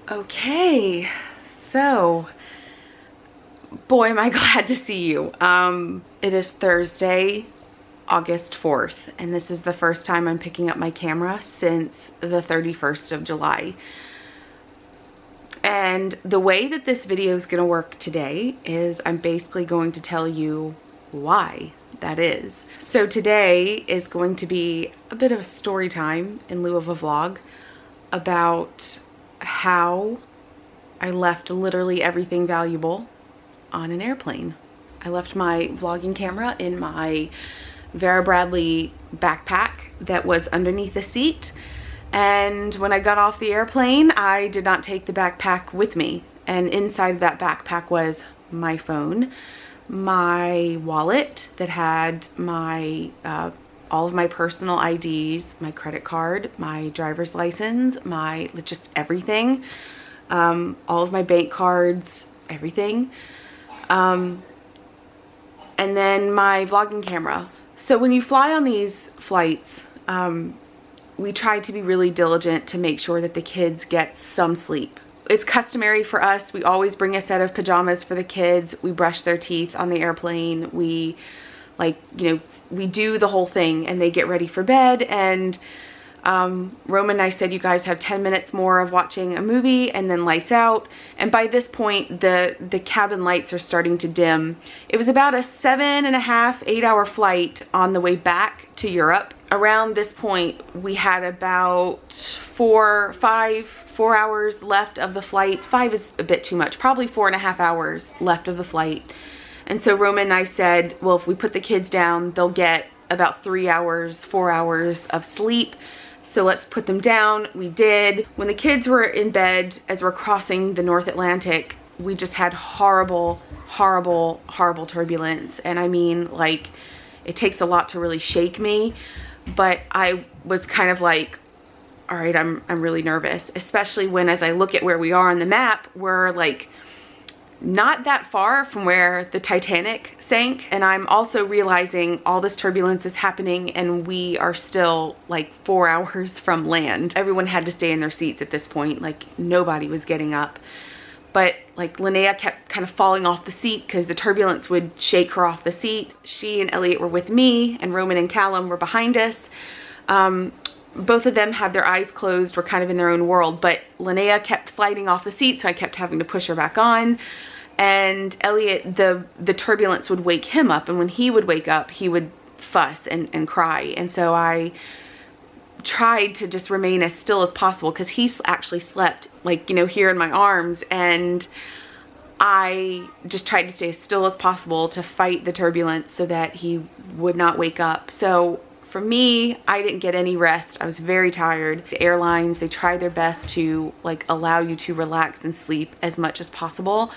Okay, so boy am I glad to see you. It is Thursday, August 4th, and this is the first time I'm picking up my camera since the 31st of July. And the way that this video is going to work today is I'm basically going to tell you why that is. So today is going to be a bit of a story time in lieu of a vlog about how I left literally everything valuable on an airplane. I left my vlogging camera in my Vera Bradley backpack that was underneath the seat, and when I got off the airplane I did not take the backpack with me, and inside that backpack was my phone, my wallet that had my all of my personal IDs, my credit card, my driver's license, my just everything, all of my bank cards, everything, and then my vlogging camera. So when you fly on these flights, we try to be really diligent to make sure that the kids get some sleep. It's customary for us. We always bring a set of pajamas for the kids. We brush their teeth on the airplane. We we do the whole thing, and they get ready for bed. And Roman and I said, you guys have 10 minutes more of watching a movie and then lights out. And by this point, the cabin lights are starting to dim. It was about a 7.5, 8-hour flight on the way back to Europe. Around this point, we had about 4 hours left of the flight. 5 is a bit too much, probably 4.5 hours left of the flight. And so Roman and I said, well, if we put the kids down, they'll get about 3 hours, 4 hours of sleep. So let's put them down. We did. When the kids were in bed, as we're crossing the North Atlantic, we just had horrible, horrible, horrible turbulence. And I mean, like, it takes a lot to really shake me, but I was kind of like, all right, I'm really nervous, especially when, as I look at where we are on the map, we're like not that far from where the Titanic sank. And I'm also realizing all this turbulence is happening and we are still like 4 hours from land. Everyone had to stay in their seats at this point. Like, nobody was getting up. But like Linnea kept kind of falling off the seat because the turbulence would shake her off the seat. She and Elliot were with me, and Roman and Callum were behind us. Both of them had their eyes closed, were kind of in their own world, but Linnea kept sliding off the seat, so I kept having to push her back on. And Elliot, the turbulence would wake him up, and when he would wake up, he would fuss and cry. And so I tried to just remain as still as possible, because he actually slept like, you know, here in my arms, and I just tried to stay as still as possible to fight the turbulence so that he would not wake up. So for me, I didn't get any rest. I was very tired. The airlines, they try their best to like allow you to relax and sleep as much as possible.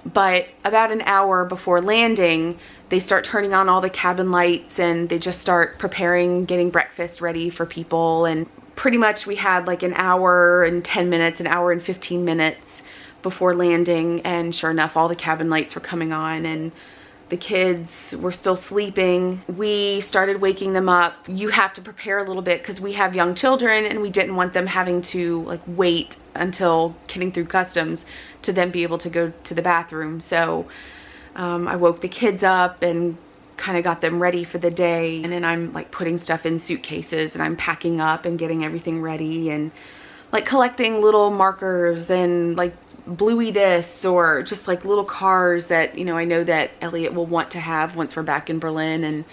But about an hour before landing, they start turning on all the cabin lights, and they just start preparing, getting breakfast ready for people. And pretty much we had like an hour and 10 minutes, an hour and 15 minutes before landing. And sure enough, all the cabin lights were coming on and the kids were still sleeping. We started waking them up. You have to prepare a little bit because we have young children, and we didn't want them having to like wait until getting through customs to then be able to go to the bathroom. So I woke the kids up and kind of got them ready for the day. And then I'm like putting stuff in suitcases, and I'm packing up and getting everything ready, and like collecting little markers and like Bluey this, or just like little cars that, you know, I know that Elliot will want to have once we're back in Berlin.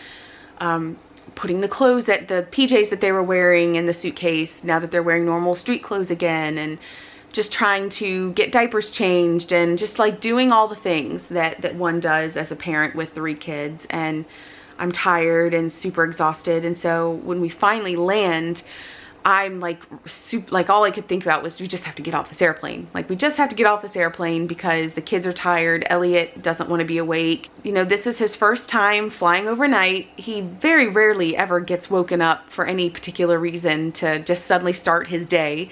And putting the clothes, that the PJs that they were wearing in the suitcase now that they're wearing normal street clothes again, and just trying to get diapers changed, and just like doing all the things that one does as a parent with 3 kids. And I'm tired and super exhausted. And so when we finally land, I'm like, all I could think about was, we just have to get off this airplane. Like, we just have to get off this airplane because the kids are tired. Elliot doesn't want to be awake. You know, this is his first time flying overnight. He very rarely ever gets woken up for any particular reason to just suddenly start his day.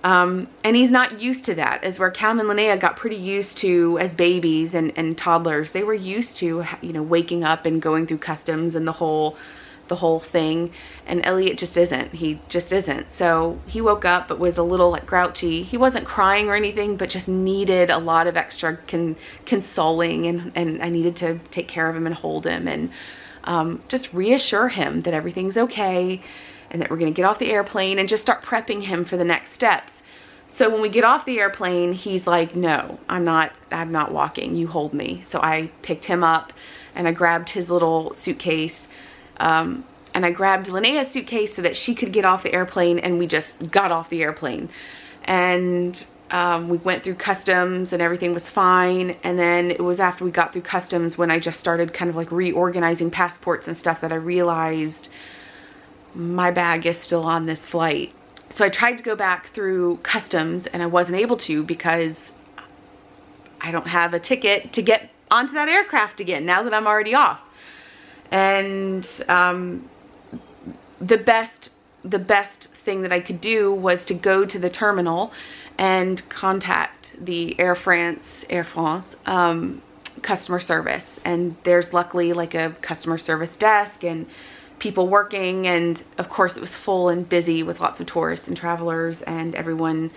And he's not used to that, as where Callum and Linnea got pretty used to as babies and toddlers. They were used to, you know, waking up and going through customs and the whole the whole thing, and Elliot just isn't. He just isn't. So he woke up but was a little like grouchy. He wasn't crying or anything, but just needed a lot of extra consoling, and I needed to take care of him and hold him and just reassure him that everything's okay and that we're gonna get off the airplane and just start prepping him for the next steps. So when we get off the airplane, he's like, no, I'm not walking, you hold me. So I picked him up and I grabbed his little suitcase, and I grabbed Linnea's suitcase so that she could get off the airplane, and we just got off the airplane. And we went through customs and everything was fine. And then it was after we got through customs when I just started kind of like reorganizing passports and stuff that I realized my bag is still on this flight. So I tried to go back through customs and I wasn't able to because I don't have a ticket to get onto that aircraft again now that I'm already off. And the best thing that I could do was to go to the terminal and contact the Air France customer service. And there's luckily like a customer service desk and people working, and of course it was full and busy with lots of tourists and travelers, and everyone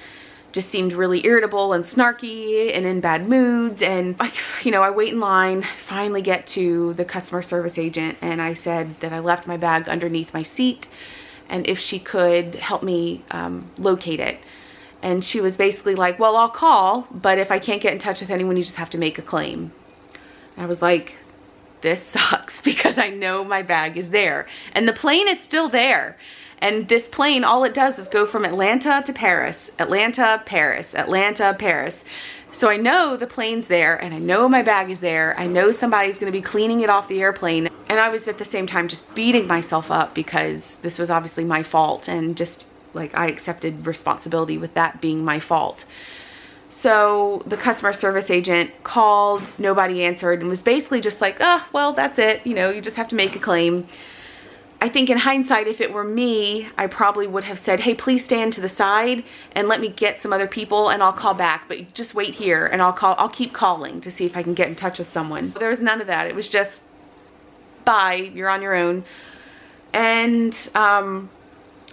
just seemed really irritable and snarky and in bad moods. And I wait in line, finally get to the customer service agent, and I said that I left my bag underneath my seat and if she could help me locate it. And she was basically like, well, I'll call, but if I can't get in touch with anyone, you just have to make a claim. And I was like, this sucks, because I know my bag is there and the plane is still there. And this plane, all it does is go from Atlanta to Paris, Atlanta, Paris, Atlanta, Paris. So I know the plane's there and I know my bag is there. I know somebody's gonna be cleaning it off the airplane. And I was at the same time just beating myself up because this was obviously my fault, and just like I accepted responsibility with that being my fault. So the customer service agent called, nobody answered, and was basically just like, oh, well, that's it. You just have to make a claim. I think in hindsight, if it were me, I probably would have said, hey, please stand to the side and let me get some other people and I'll call back, but just wait here and I'll keep calling to see if I can get in touch with someone. There was none of that. It was just, bye, you're on your own. And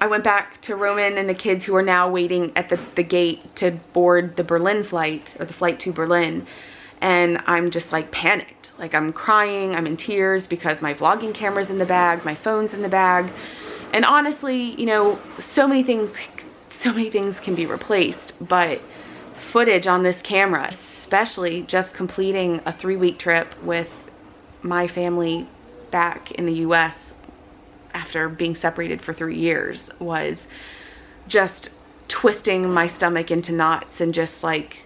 I went back to Roman and the kids, who are now waiting at the gate to board the Berlin flight, or the flight to Berlin. And I'm just like panicked. Like I'm crying, I'm in tears because my vlogging camera's in the bag, my phone's in the bag. And honestly, so many things can be replaced, but footage on this camera, especially just completing a 3-week trip with my family back in the US after being separated for 3 years, was just twisting my stomach into knots, and just like,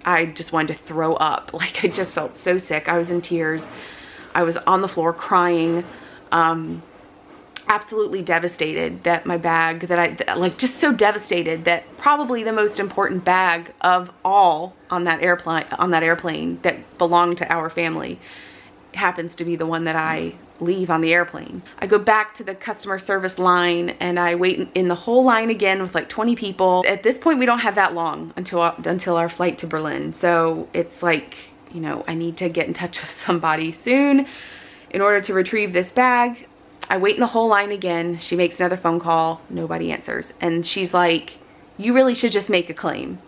I just wanted to throw up. Like I just felt so sick. I was in tears. I was on the floor crying, absolutely devastated that my bag, just so devastated that probably the most important bag of all on that airplane that belonged to our family happens to be the one that I leave on the airplane. I go back to the customer service line and I wait in the whole line again with like 20 people. At this point, we don't have that long until our flight to Berlin. So it's like, I need to get in touch with somebody soon in order to retrieve this bag. I wait in the whole line again. She makes another phone call. Nobody answers. And she's like, you really should just make a claim.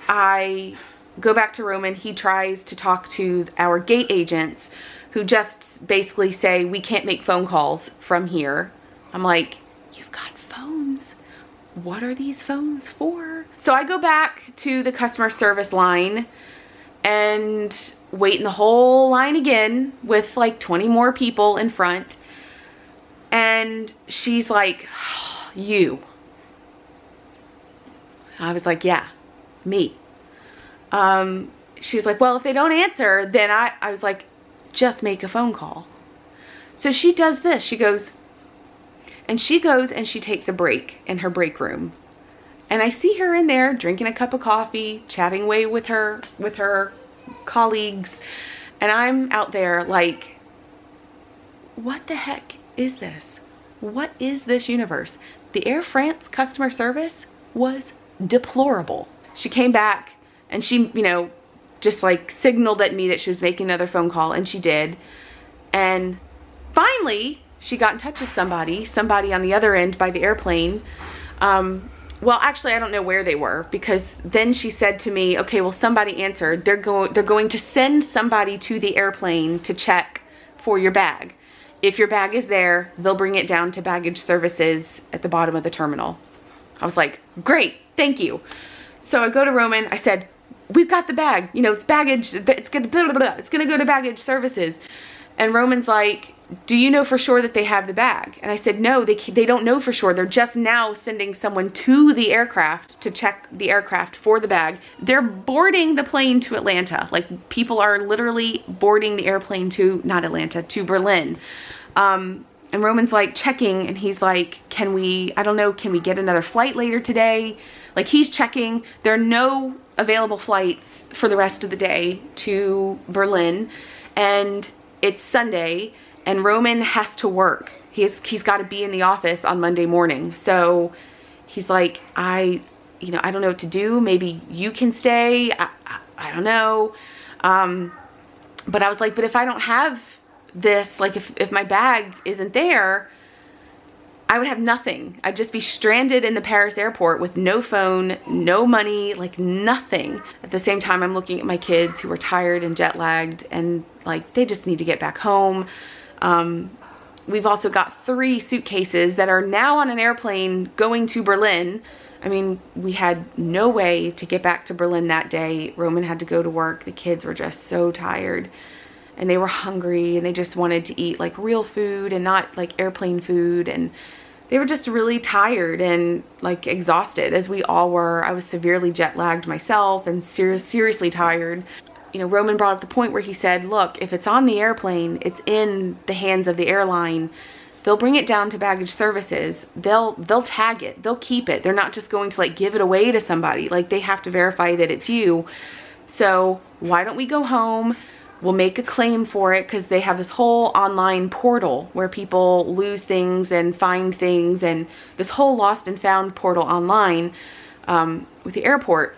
I go back to Roman. He tries to talk to our gate agents, who just basically say, we can't make phone calls from here. I'm like, you've got phones. What are these phones for? So I go back to the customer service line and wait in the whole line again with like 20 more people in front. And she's like, oh, you. I was like, yeah, me. She's like, well, if they don't answer, then I was like, just make a phone call. So she does this. She goes and she takes a break in her break room. And I see her in there drinking a cup of coffee, chatting away with her colleagues. And I'm out there like, what the heck is this? What is this universe? The Air France customer service was deplorable. She came back and she, just like signaled at me that she was making another phone call, and she did. And finally, she got in touch with somebody on the other end by the airplane. Well, actually, I don't know where they were, because then she said to me, okay, well, somebody answered. They're going to send somebody to the airplane to check for your bag. If your bag is there, they'll bring it down to baggage services at the bottom of the terminal. I was like, great, thank you. So I go to Roman, I said, we've got the bag, you know, it's baggage, it's gonna go to baggage services. And Roman's like, do you know for sure that they have the bag? And I said, no, they don't know for sure. They're just now sending someone to the aircraft to check the aircraft for the bag. They're boarding the plane to Atlanta. Like, people are literally boarding the airplane to, not Atlanta, to Berlin. And Roman's like checking, and he's like, can we get another flight later today? Like, he's checking. There are no available flights for the rest of the day to Berlin, and it's Sunday, and Roman has to work. He's got to be in the office on Monday morning. So he's like, I don't know what to do. Maybe you can stay. I don't know. But I was like, but if I don't have this, like, if my bag isn't there, I would have nothing. I'd just be stranded in the Paris airport with no phone, no money, like nothing. At the same time, I'm looking at my kids who are tired and jet lagged, and like, they just need to get back home. We've also got 3 suitcases that are now on an airplane going to Berlin. I mean, we had no way to get back to Berlin that day. Roman had to go to work. The kids were just so tired, and they were hungry, and they just wanted to eat like real food and not like airplane food. And they were just really tired and like exhausted, as we all were. I was severely jet lagged myself and seriously tired. You know, Roman brought up the point where he said, look, if it's on the airplane, it's in the hands of the airline. They'll bring it down to baggage services. They'll tag it. They'll keep it. They're not just going to like give it away to somebody. Like, they have to verify that it's you. So why don't we go home? We'll make a claim for it, because they have this whole online portal where people lose things and find things, and this whole lost and found portal online with the airport.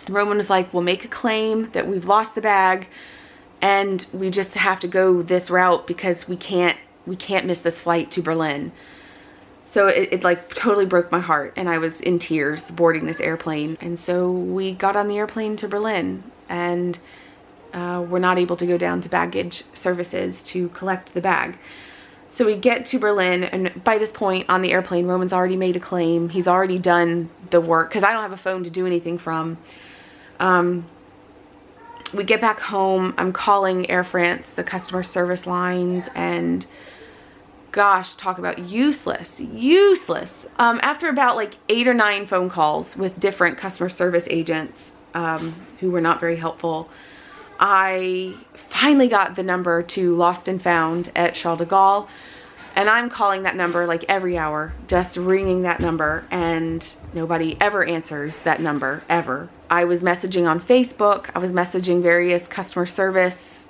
Roman was like, we'll make a claim that we've lost the bag, and we just have to go this route because we can't miss this flight to Berlin. So it like totally broke my heart, and I was in tears boarding this airplane. And so we got on the airplane to Berlin, and we're not able to go down to baggage services to collect the bag. So we get to Berlin, and by this point on the airplane, Roman's already made a claim. He's already done the work, because I don't have a phone to do anything from. We get back home. I'm calling Air France, the customer service lines, and gosh, talk about useless. After about like 8 or 9 phone calls with different customer service agents who were not very helpful, I finally got the number to Lost and Found at Charles de Gaulle, and I'm calling that number like every hour, just ringing that number, and nobody ever answers that number, ever. I was messaging on Facebook. I was messaging various customer service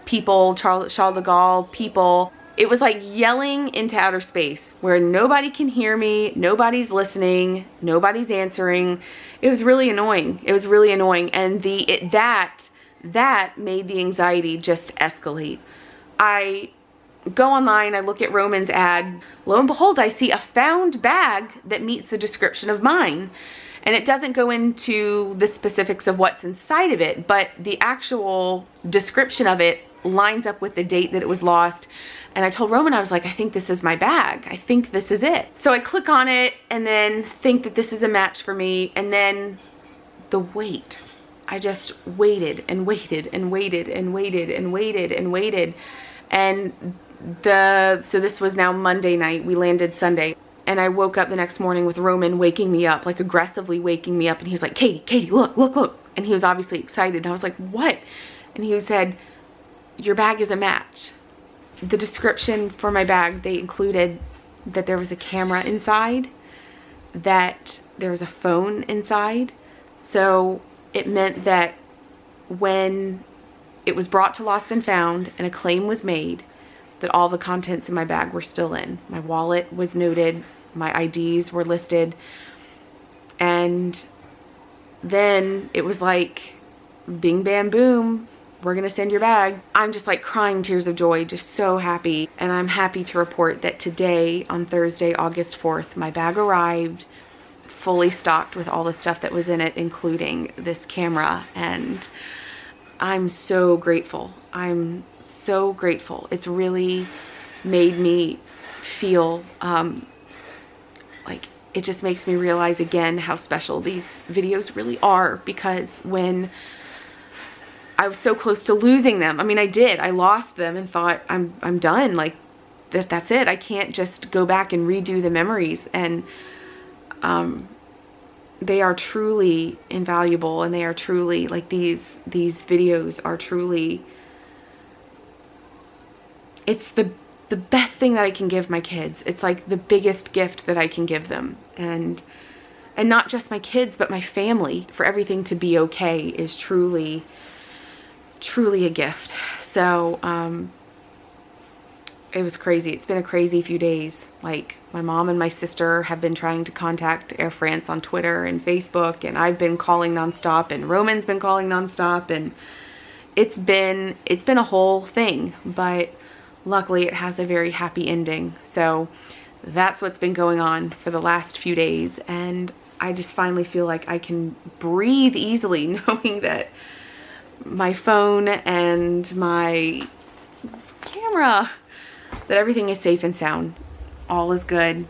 people, Charles de Gaulle people. It was like yelling into outer space where nobody can hear me, nobody's listening, nobody's answering. It was really annoying. It was really annoying, and that made the anxiety just escalate. I go online, I look at Roman's ad. Lo and behold, I see a found bag that meets the description of mine. And it doesn't go into the specifics of what's inside of it, but the actual description of it lines up with the date that it was lost. And I told Roman, I was like, I think this is my bag. I think this is it. So I click on it and then think that this is a match for me. And then the wait. I just waited and waited and waited and waited and waited and waited. And so this was now Monday night. We landed Sunday. And I woke up the next morning with Roman waking me up, like aggressively waking me up. And he was like, Katie, look. And he was obviously excited. And I was like, what? And he said, your bag is a match. The description for my bag, they included that there was a camera inside, that there was a phone inside. So it meant that when it was brought to Lost and Found and a claim was made, that all the contents in my bag were still in. My wallet was noted, my IDs were listed, and then it was like bing bam boom, we're gonna send your bag. I'm just like crying tears of joy, just so happy. And I'm happy to report that today, on Thursday, August 4th, my bag arrived, fully stocked with all the stuff that was in it, including this camera. And I'm so grateful. I'm so grateful. It's really made me feel like it just makes me realize again how special these videos really are, because when I was so close to losing them, I mean, I did, I lost them and thought I'm done, like that's it. I can't just go back and redo the memories. And they are truly invaluable, and they are truly like these videos are truly, it's the best thing that I can give my kids. It's like the biggest gift that I can give them. And not just my kids, but my family. For everything to be okay is truly, truly a gift. So, it was crazy. It's been a crazy few days. Like, my mom and my sister have been trying to contact Air France on Twitter and Facebook, and I've been calling nonstop, and Roman's been calling nonstop, and it's been a whole thing, but luckily it has a very happy ending. So that's what's been going on for the last few days, and I just finally feel like I can breathe easily knowing that my phone and my camera, that everything is safe and sound. All is good.